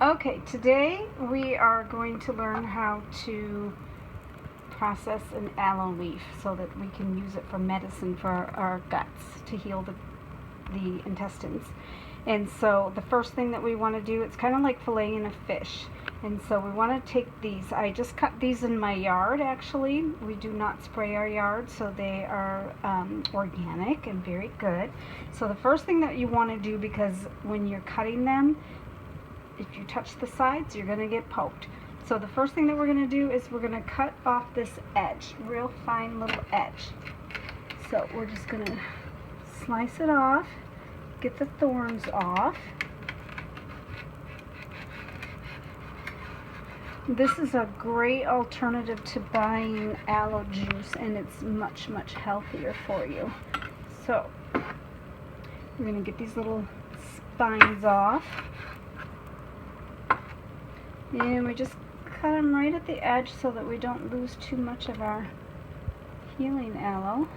Okay, today we are going to learn how to process an aloe leaf so that we can use it for medicine for our guts to heal the intestines. And so the first thing that we want to do, it's kind of like filleting a fish. And so we want to take these. I just cut these in my yard actually. We do not spray our yard, so they are organic and very good. So the first thing that you want to do, because when you're cutting them, if you touch the sides, you're going to get poked. So the first thing that we're going to do is we're going to cut off this edge, real fine little edge. So we're just going to slice it off, get the thorns off. This is a great alternative to buying aloe juice, and it's much, much healthier for you. So we're going to get these little spines off. And we just cut them right at the edge so that we don't lose too much of our healing aloe.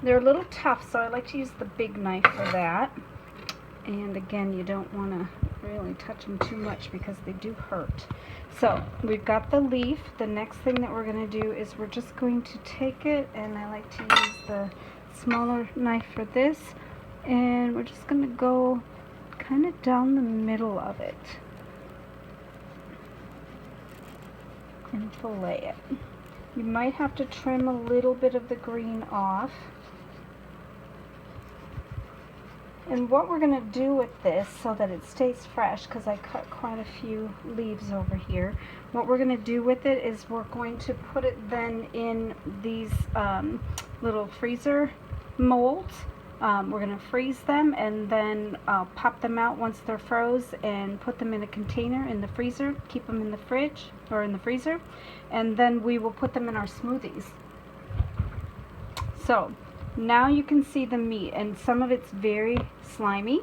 They're a little tough, so I like to use the big knife for that. And again, you don't want to really touch them too much because they do hurt. So we've got the leaf. The next thing that we're going to do is we're just going to take it, and I like to use the smaller knife for this, and we're just going to go kind of down the middle of it and fillet it. You might have to trim a little bit of the green off. And what we're going to do with this so that it stays fresh, because I cut quite a few leaves over here, what we're going to do with it is we're going to put it then in these little freezer molds. We're going to freeze them and then pop them out once they're froze and put them in a container in the freezer, keep them in the fridge or in the freezer, and then we will put them in our smoothies. So now you can see the meat, and some of it's very slimy,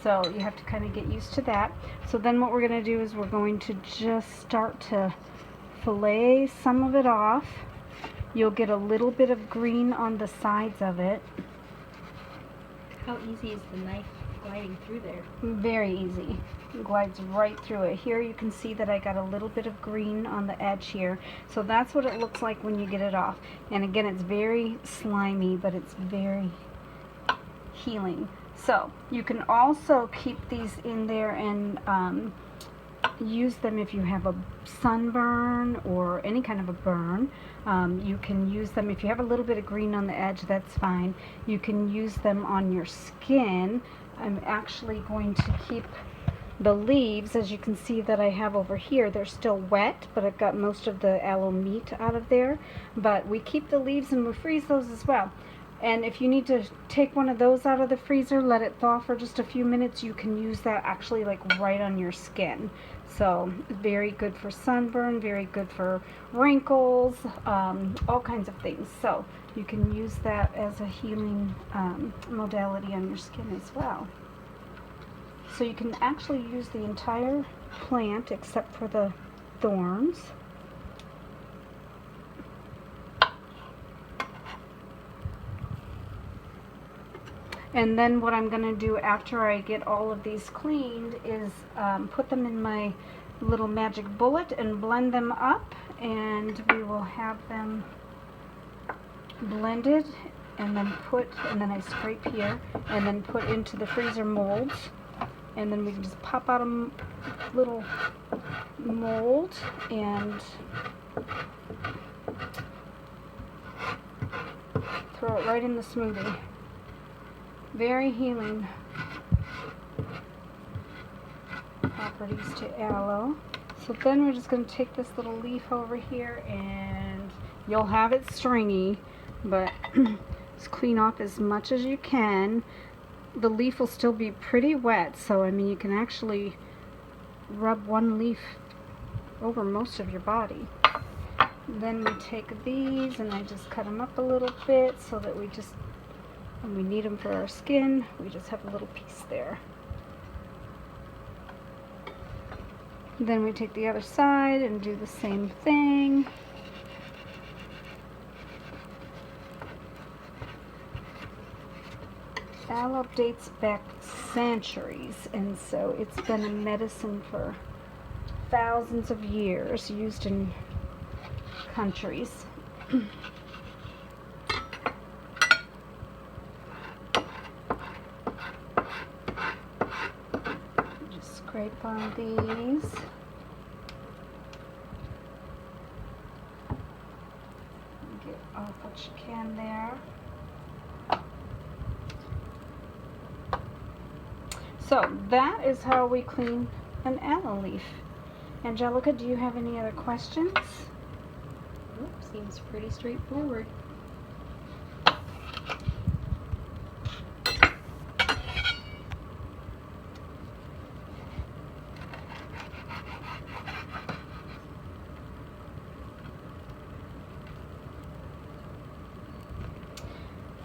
so you have to kind of get used to that. So then what we're going to do is we're going to just start to fillet some of it off. You'll get a little bit of green on the sides of it. How easy is the knife gliding through there? Very easy. It glides right through it. Here you can see that I got a little bit of green on the edge here. So that's what it looks like when you get it off. And again, it's very slimy, but it's very healing. So you can also keep these in there and use them if you have a sunburn or any kind of a burn. You can use them if you have a little bit of green on the edge, that's fine. You can use them on your skin. I'm actually going to keep the leaves, as you can see that I have over here, they're still wet, but I've got most of the aloe meat out of there. But we keep the leaves and we freeze those as well. And if you need to take one of those out of the freezer, let it thaw for just a few minutes, you can use that actually like right on your skin. So very good for sunburn, very good for wrinkles, all kinds of things. So you can use that as a healing modality on your skin as well. So you can actually use the entire plant except for the thorns. And then what I'm going to do after I get all of these cleaned is put them in my little magic bullet and blend them up, and we will have them blended and then I scrape here and then put into the freezer molds, and then we can just pop out a little mold and throw it right in the smoothie. Very healing properties to aloe. So then we're just going to take this little leaf over here, and you'll have it stringy, but just clean off as much as you can. The leaf will still be pretty wet, so I mean you can actually rub one leaf over most of your body. Then we take these and I just cut them up a little bit so that when we need them for our skin, we just have a little piece there. Then we take the other side and do the same thing. Aloe dates back centuries, and so it's been a medicine for thousands of years, used in countries. Just scrape on these. Get off what you can there. So that is how we clean an aloe leaf. Angelica, do you have any other questions? Nope, seems pretty straightforward.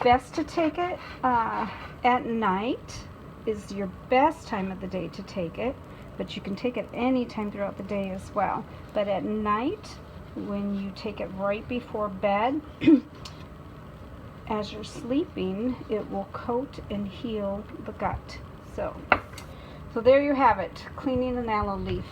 Best to take it at night is your best time of the day to take it, but you can take it any time throughout the day as well. But at night, when you take it right before bed, as you're sleeping, it will coat and heal the gut. So there you have it, cleaning an aloe leaf.